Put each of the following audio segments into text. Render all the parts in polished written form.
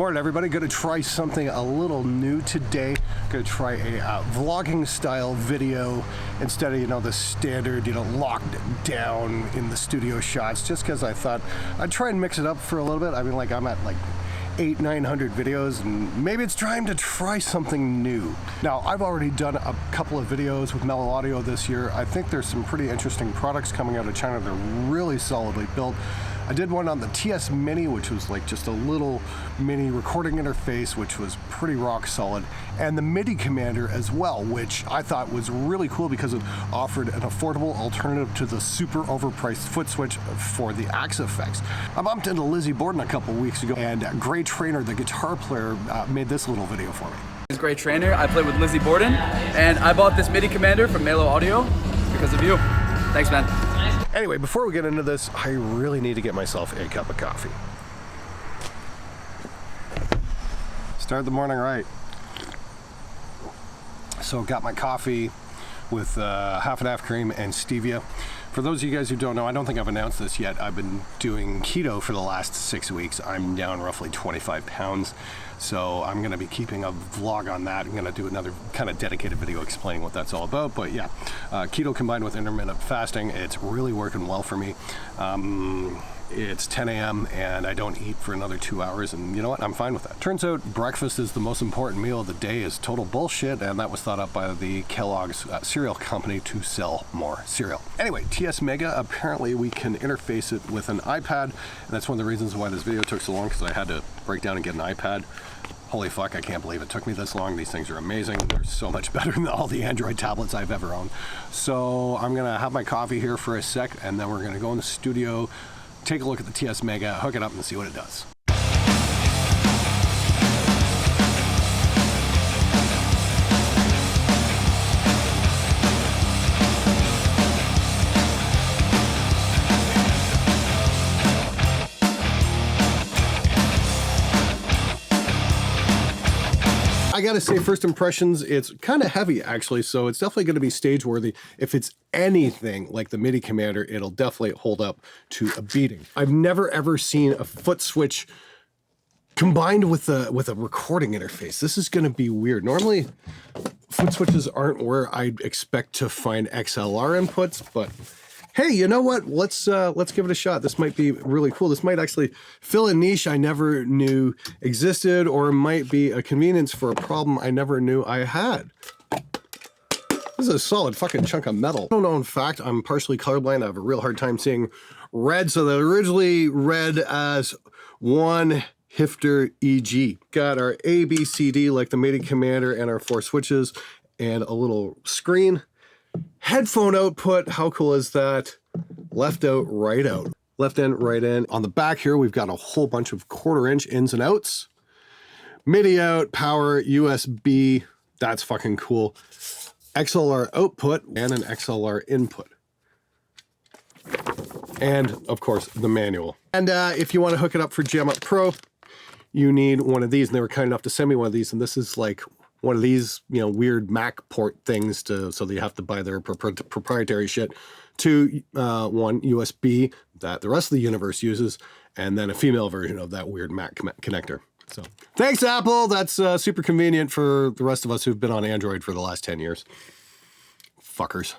Morning everybody, gonna try something a little new today. Gonna try a vlogging style video instead of, the standard, locked down in the studio shots, just because I thought I'd try and mix it up for a little bit. I mean, I'm at 800-900 videos, and maybe it's time to try something new. Now, I've already done a couple of videos with Melo Audio this year. I think there's some pretty interesting products coming out of China. They're really solidly built. I did one on the TS Mini, which was just a little mini recording interface, which was pretty rock solid, and the Midi Commander as well, which I thought was really cool because it offered an affordable alternative to the super overpriced foot switch for the AxeFx. I bumped into Lizzie Borden a couple weeks ago, and Gray Trainer, the guitar player, made this little video for me. This is Gray Trainer. I play with Lizzie Borden, and I bought this Midi Commander from Melo Audio because of you. Thanks, man. Anyway, before we get into this, I really need to get myself a cup of coffee. Start the morning right. So got my coffee with half and half cream and stevia. For those of you guys who don't know, I don't think I've announced this yet, I've been doing keto for the last 6 weeks. I'm down roughly 25 pounds. So I'm gonna be keeping a vlog on that. I'm gonna do another kind of dedicated video explaining what that's all about. But yeah, keto combined with intermittent fasting, it's really working well for me. It's 10 a.m. and I don't eat for another 2 hours, and you know what? I'm fine with that. Turns out breakfast is the most important meal of the day is total bullshit, and that was thought up by the Kellogg's cereal company to sell more cereal. Anyway, TS Mega, apparently we can interface it with an iPad, and that's one of the reasons why this video took so long, because I had to break down and get an iPad. Holy fuck, I can't believe it took me this long. These things are amazing. They're so much better than all the Android tablets I've ever owned. So I'm gonna have my coffee here for a sec, and then we're gonna go in the studio, take a look at the TS Mega, hook it up, and see what it does. I gotta say, first impressions, it's kind of heavy actually, so it's definitely gonna be stage worthy. If it's anything like the Midi Commander, it'll definitely hold up to a beating. I've never ever seen a foot switch combined with a recording interface. This is gonna be weird. Normally, foot switches aren't where I'd expect to find XLR inputs, but hey, you know what? Let's give it a shot. This might be really cool. This might actually fill a niche I never knew existed, or it might be a convenience for a problem I never knew I had. This is a solid fucking chunk of metal. I don't know, in fact, I'm partially colorblind. I have a real hard time seeing red, so they're originally read as 1 Hifter EG. Got our A, B, C, D like the Midi Commander and our 4 switches and a little screen. Headphone output, how cool is that? Left out, right out. Left in, right in. On the back here, we've got a whole bunch of 1/4" ins and outs. MIDI out, power, USB, that's fucking cool. XLR output and an XLR input. And of course, the manual. And if you want to hook it up for Jam Up Pro, you need one of these, and they were kind enough to send me one of these, and this is like one of these, weird Mac port things so that you have to buy their proprietary shit, to one USB that the rest of the universe uses, and then a female version of that weird Mac connector. So thanks, Apple. That's super convenient for the rest of us who've been on Android for the last 10 years. Fuckers.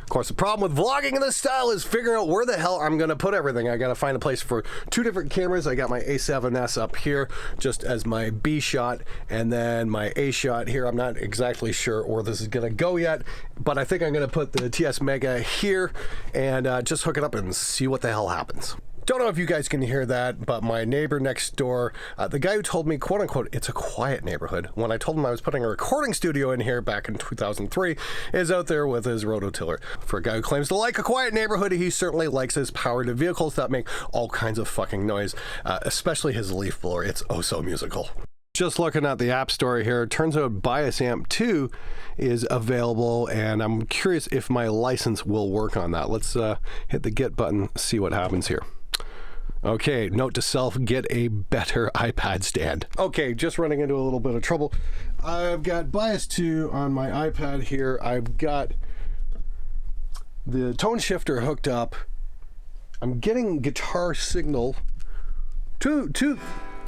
Of course, the problem with vlogging in this style is figuring out where the hell I'm gonna put everything. I gotta find a place for 2 different cameras. I got my A7S up here just as my B shot, and then my A shot here. I'm not exactly sure where this is gonna go yet, but I think I'm gonna put the TS Mega here and just hook it up and see what the hell happens. Don't know if you guys can hear that, but my neighbor next door, the guy who told me, quote unquote, it's a quiet neighborhood, when I told him I was putting a recording studio in here back in 2003, is out there with his rototiller. For a guy who claims to like a quiet neighborhood, he certainly likes his powered vehicles that make all kinds of fucking noise, especially his leaf blower. It's oh so musical. Just looking at the App Store here, it turns out Bias Amp 2 is available, and I'm curious if my license will work on that. Let's hit the get button, see what happens here. Okay, note to self, get a better iPad stand. Okay, just running into a little bit of trouble. I've got Bias 2 on my iPad here. I've got the tone shifter hooked up. I'm getting guitar signal to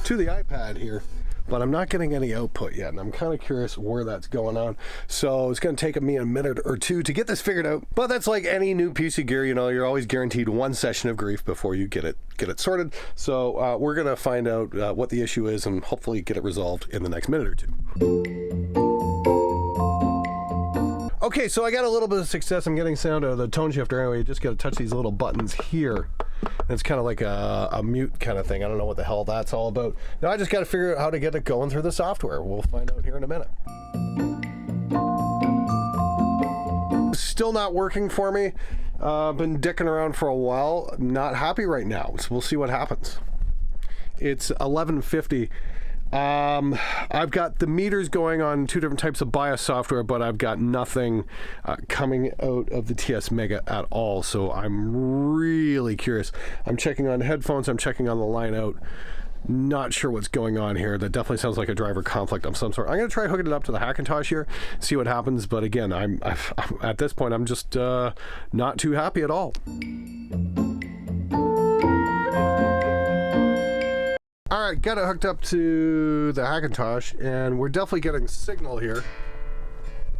to the iPad here, but I'm not getting any output yet, and I'm kind of curious where that's going on. So it's going to take me a minute or two to get this figured out, but that's like any new PC gear, you know, you're always guaranteed one session of grief before you get it sorted. So we're going to find out what the issue is and hopefully get it resolved in the next minute or two. Okay, so I got a little bit of success. I'm getting sound out of the tone shifter anyway. You just got to touch these little buttons here. And it's kind of like a mute kind of thing. I don't know what the hell that's all about. Now I just got to figure out how to get it going through the software. We'll find out here in a minute. Still not working for me. Been dicking around for a while. Not happy right now. So we'll see what happens. It's 11:50. I've got the meters going on 2 different types of BIOS software, but I've got nothing coming out of the TS Mega at all. So I'm really curious. I'm checking on headphones. I'm checking on the line out. Not sure what's going on here. That definitely sounds like a driver conflict of some sort. I'm going to try hooking it up to the Hackintosh here, see what happens. But again, I'm at this point, I'm just not too happy at all. All right, got it hooked up to the Hackintosh, and we're definitely getting signal here,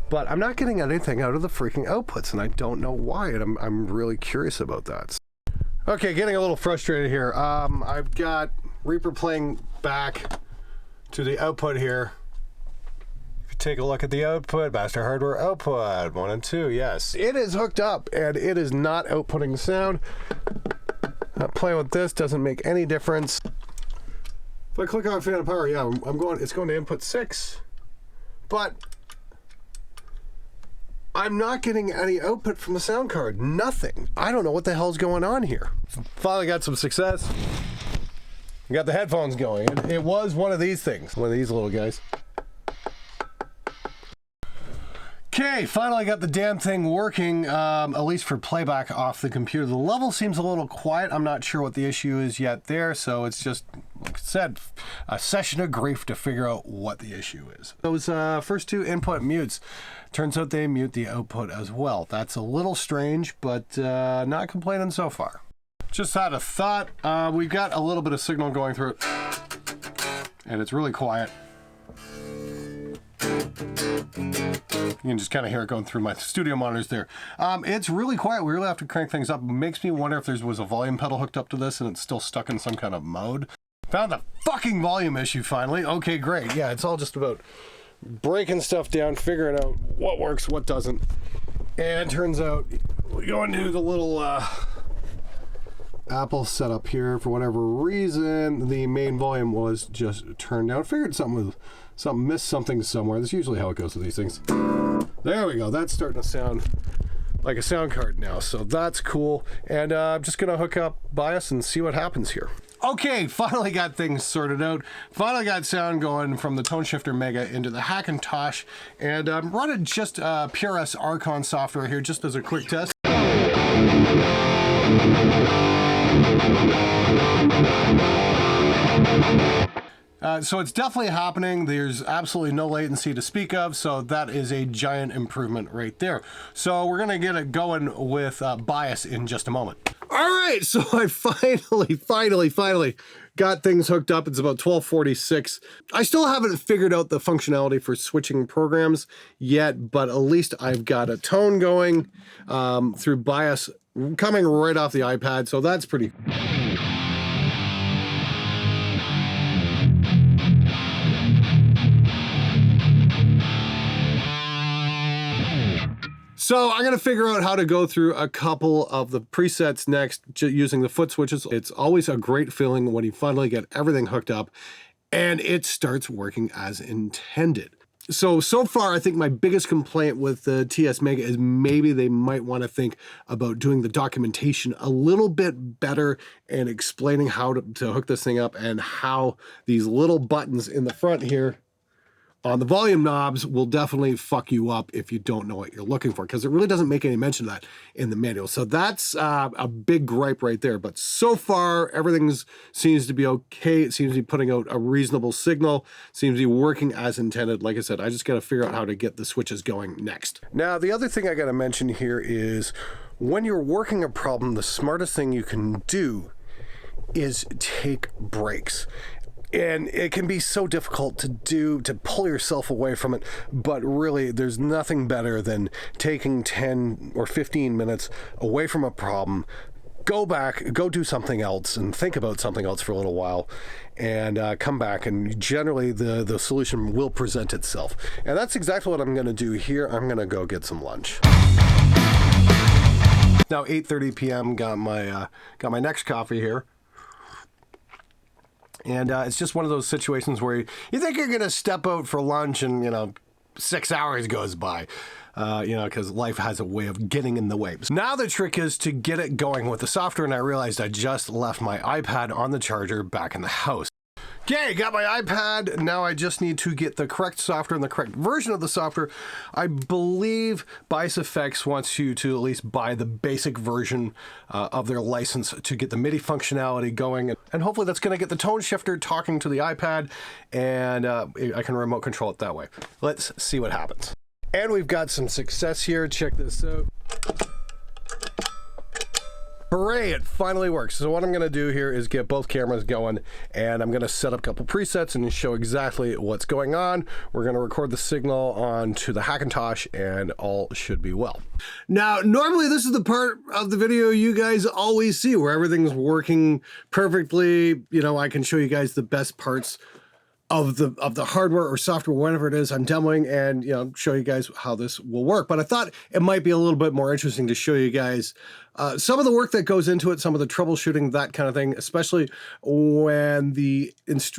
but I'm not getting anything out of the freaking outputs, and I don't know why, and I'm really curious about that. Okay, getting a little frustrated here. I've got Reaper playing back to the output here. If you take a look at the output, Master Hardware output, 1 and 2, yes. It is hooked up, and it is not outputting sound. Playing with this doesn't make any difference. If I click on fan power, yeah, it's going to input 6, but I'm not getting any output from the sound card. Nothing. I don't know what the hell's going on here. Finally got some success. Got the headphones going. It was one of these things, one of these little guys. Okay, finally got the damn thing working, at least for playback off the computer. The level seems a little quiet. I'm not sure what the issue is yet there, so it's just, like I said, a session of grief to figure out what the issue is. Those first 2 input mutes, turns out they mute the output as well. That's a little strange, but not complaining so far. Just had a thought. We've got a little bit of signal going through it, and it's really quiet. You can just kind of hear it going through my studio monitors there. It's really quiet. We really have to crank things up. It makes me wonder if there was a volume pedal hooked up to this and it's still stuck in some kind of mode. Found the fucking volume issue finally. Okay, great. Yeah, it's all just about breaking stuff down, figuring out what works, what doesn't. And turns out we go into the little Apple setup here. For whatever reason, the main volume was just turned down. Figured missed something somewhere. That's usually how it goes with these things. There we go. That's starting to sound like a sound card now, so that's cool. And I'm just gonna hook up BIOS and see what happens here. Okay, finally got things sorted out. Finally got sound going from the Tone Shifter Mega into the Hackintosh, and I'm running just PRS Archon software here just as a quick test. So it's definitely happening. There's absolutely no latency to speak of, so that is a giant improvement right there. So we're gonna get it going with BIOS in just a moment. All right, so I finally got things hooked up. It's about 12:46. I still haven't figured out the functionality for switching programs yet, but at least I've got a tone going through BIOS coming right off the iPad, so that's pretty. So I'm going to figure out how to go through a couple of the presets next using the foot switches. It's always a great feeling when you finally get everything hooked up and it starts working as intended. So far, I think my biggest complaint with the TS Mega is maybe they might want to think about doing the documentation a little bit better and explaining how to hook this thing up and how these little buttons in the front here on the volume knobs will definitely fuck you up if you don't know what you're looking for, because it really doesn't make any mention of that in the manual. So that's a big gripe right there. But so far, everything seems to be okay. It seems to be putting out a reasonable signal. Seems to be working as intended. Like I said, I just got to figure out how to get the switches going next. Now, the other thing I got to mention here is when you're working a problem, the smartest thing you can do is take breaks. And it can be so difficult to pull yourself away from it, but really there's nothing better than taking 10 or 15 minutes away from a problem, go back, go do something else and think about something else for a little while, and come back, and generally the solution will present itself. And that's exactly what I'm going to do here. I'm going to go get some lunch. Now 8:30 p.m. got my next coffee here. And it's just one of those situations where you think you're going to step out for lunch and, 6 hours goes by, because life has a way of getting in the way. Now the trick is to get it going with the software, and I realized I just left my iPad on the charger back in the house. Okay, got my iPad. Now I just need to get the correct software and the correct version of the software. I believe AxeFx wants you to at least buy the basic version of their license to get the Midi functionality going. And hopefully that's going to get the tone shifter talking to the iPad, and I can remote control it that way. Let's see what happens. And we've got some success here. Check this out. Hooray, it finally works. So what I'm going to do here is get both cameras going, and I'm going to set up a couple presets and show exactly what's going on. We're going to record the signal onto the Hackintosh, and all should be well. Now, normally this is the part of the video you guys always see where everything's working perfectly. I can show you guys the best parts of the hardware or software, whatever it is I'm demoing, and show you guys how this will work. But I thought it might be a little bit more interesting to show you guys some of the work that goes into it, some of the troubleshooting, that kind of thing, especially when the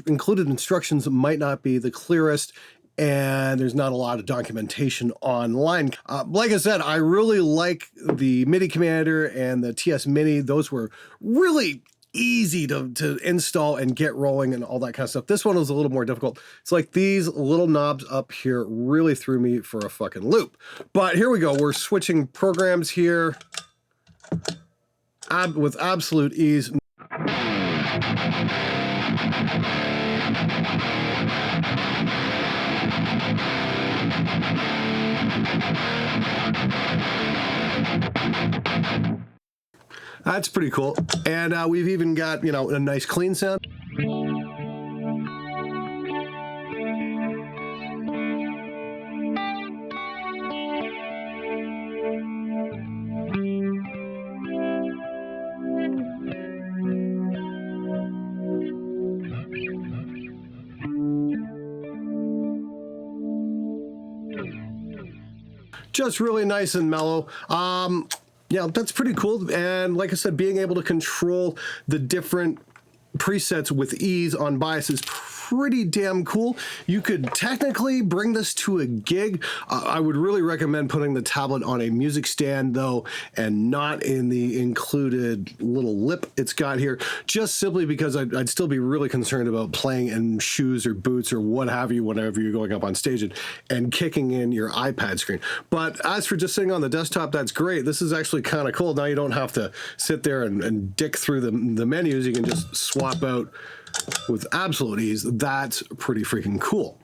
included instructions might not be the clearest and there's not a lot of documentation online. Like I said, I really like the Midi Commander and the TS Mini. Those were really easy to install and get rolling and all that kind of stuff. This one was a little more difficult. It's like these little knobs up here really threw me for a fucking loop. But here we go. We're switching programs here with absolute ease. That's pretty cool. And we've even got, a nice clean sound. Just really nice and mellow. Yeah, that's pretty cool. And like I said, being able to control the different presets with ease on bias is pretty damn cool. You could technically bring this to a gig. I would really recommend putting the tablet on a music stand though, and not in the included little lip it's got here, just simply because I'd still be really concerned about playing in shoes or boots or what have you whenever you're going up on stage and kicking in your iPad screen. But as for just sitting on the desktop, that's great. This is actually kind of cool. Now you don't have to sit there and dick through the menus. You can just swap out with absolute ease. That's pretty freaking cool.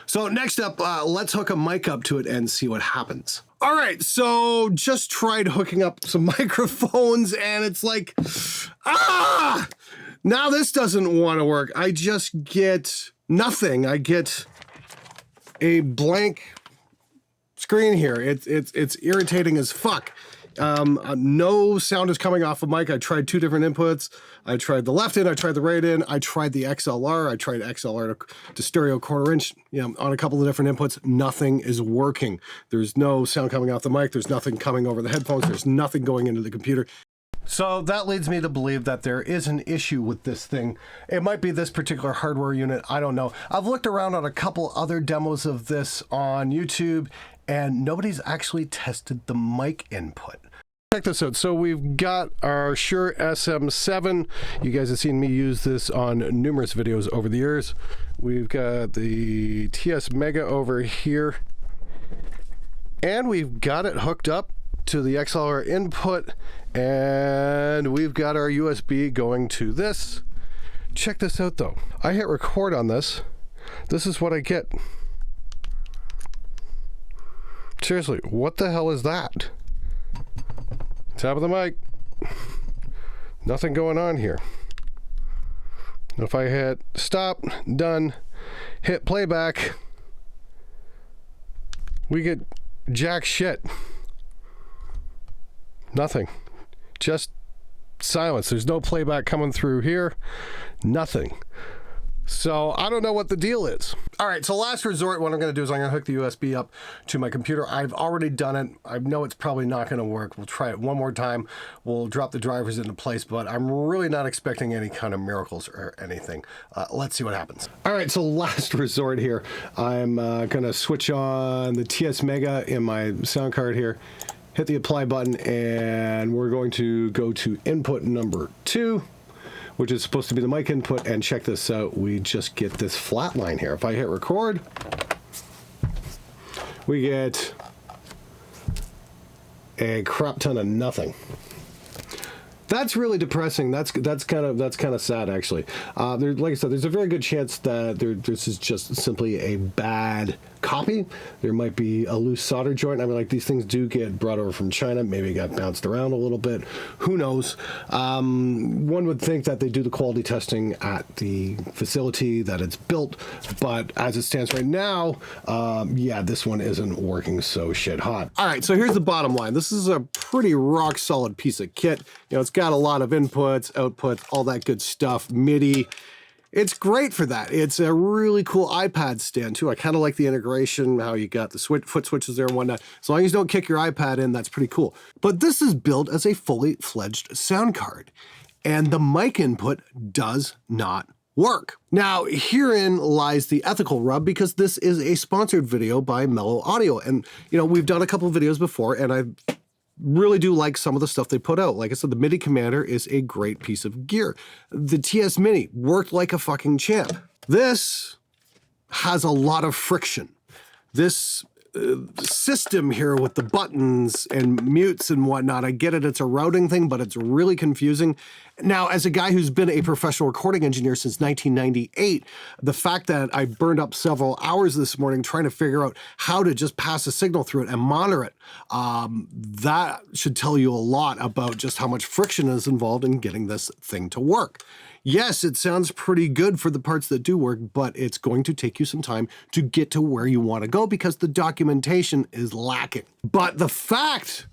So next up, let's hook a mic up to it and see what happens. All right, so just tried hooking up some microphones and it's like, now this doesn't want to work. I just get nothing. I get a blank screen here. It's irritating as fuck. No sound is coming off of mic. I tried two different inputs. I tried the left in, I tried the right in, I tried the XLR, I tried XLR to stereo quarter inch, on a couple of different inputs. Nothing is working. There's no sound coming off the mic. There's nothing coming over the headphones. There's nothing going into the computer. So that leads me to believe that there is an issue with this thing. It might be this particular hardware unit. I don't know. I've looked around on a couple other demos of this on YouTube, and nobody's actually tested the mic input. Check this out. So we've got our Shure SM7. You guys have seen me use this on numerous videos over the years. We've got the TS Mega over here, and we've got it hooked up to the XLR input, and we've got our USB going to this. Check this out though. I hit record on this. This is what I get. Seriously, what the hell is that? Top of the mic. Nothing going on here. If I hit stop, done, hit playback, we get jack shit. Nothing. Just silence. There's no playback coming through here. Nothing. So I don't know what the deal is. All right, so last resort, what I'm going to do is I'm going to hook the USB up to my computer. I've already done it. I know it's probably not going to work. We'll try it one more time. We'll drop the drivers into place, but I'm really not expecting any kind of miracles or anything. Let's see what happens. All right, so last resort here. I'm going to switch on the TS Mega in my sound card here. Hit the apply button, and we're going to go to input number 2. Which is supposed to be the mic input, and check this out, we just get this flat line here. If I hit record, we get a crap ton of nothing. That's really depressing. That's kind of sad, actually. Like I said, there's a very good chance that this is just simply a bad copy. There might be a loose solder joint. I mean, like, these things do get brought over from China. Maybe it got bounced around a little bit. Who knows? One would think that they do the quality testing at the facility that it's built, but as it stands right now, yeah, this one isn't working so shit hot. All right, so here's the bottom line. This is a pretty rock solid piece of kit. You know, it's got a lot of inputs, outputs, all that good stuff, MIDI. It's great for that. It's a really cool iPad stand too. I kind of like the integration, how you got the foot switches there and whatnot. As long as you don't kick your iPad in, that's pretty cool. But this is built as a fully fledged sound card, and the mic input does not work. Now, herein lies the ethical rub, because this is a sponsored video by Melo Audio. And, you know, we've done a couple of videos before, and I really do like some of the stuff they put out. Like I said, the Midi Commander is a great piece of gear. The TS Mini worked like a fucking champ. This has a lot of friction. This system here with the buttons and mutes and whatnot, I get it, it's a routing thing, but it's really confusing. Now, as a guy who's been a professional recording engineer since 1998, the fact that I burned up several hours this morning trying to figure out how to just pass a signal through it and monitor it, that should tell you a lot about just how much friction is involved in getting this thing to work. Yes, it sounds pretty good for the parts that do work, but it's going to take you some time to get to where you want to go because the documentation is lacking. But the fact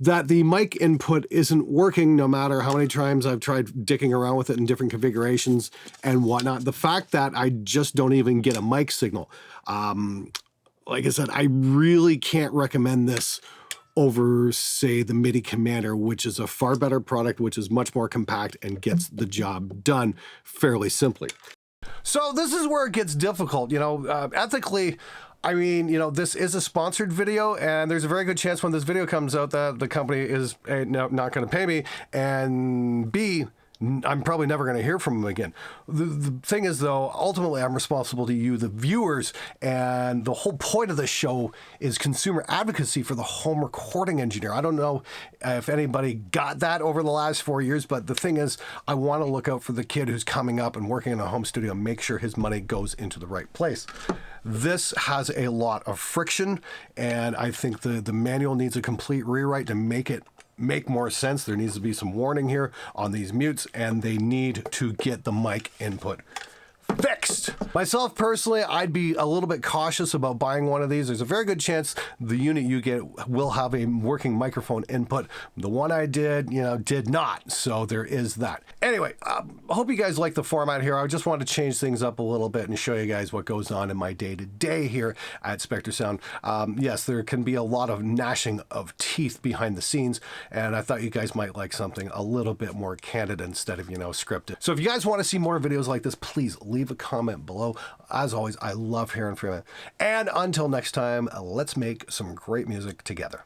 that the mic input isn't working, no matter how many times I've tried dicking around with it in different configurations and whatnot, the fact that I just don't even get a mic signal. Like I said, I really can't recommend this over, say, the Midi Commander, which is a far better product, which is much more compact and gets the job done fairly simply. So this is where it gets difficult, you know, ethically. I mean, you know, this is a sponsored video, and there's a very good chance when this video comes out that the company is A, not going to pay me, and B, I'm probably never going to hear from them again. The thing is, though, ultimately I'm responsible to you, the viewers, and the whole point of this show is consumer advocacy for the home recording engineer. I don't know if anybody got that over the last 4 years, but the thing is, I want to look out for the kid who's coming up and working in a home studio and make sure his money goes into the right place. This has a lot of friction, and I think the manual needs a complete rewrite to make it make more sense. There needs to be some warning here on these mutes, and they need to get the mic input fixed. Myself personally, I'd be a little bit cautious about buying one of these. There's a very good chance the unit you get will have a working microphone input. The one I did, you know, did not. So there is that. Anyway, I hope you guys like the format here. I just wanted to change things up a little bit and show you guys what goes on in my day-to-day here at Spectre Sound. Yes, there can be a lot of gnashing of teeth behind the scenes, and I thought you guys might like something a little bit more candid instead of, you know, scripted. So if you guys want to see more videos like this, please leave a comment below. As always, I love hearing from you. And until next time, let's make some great music together.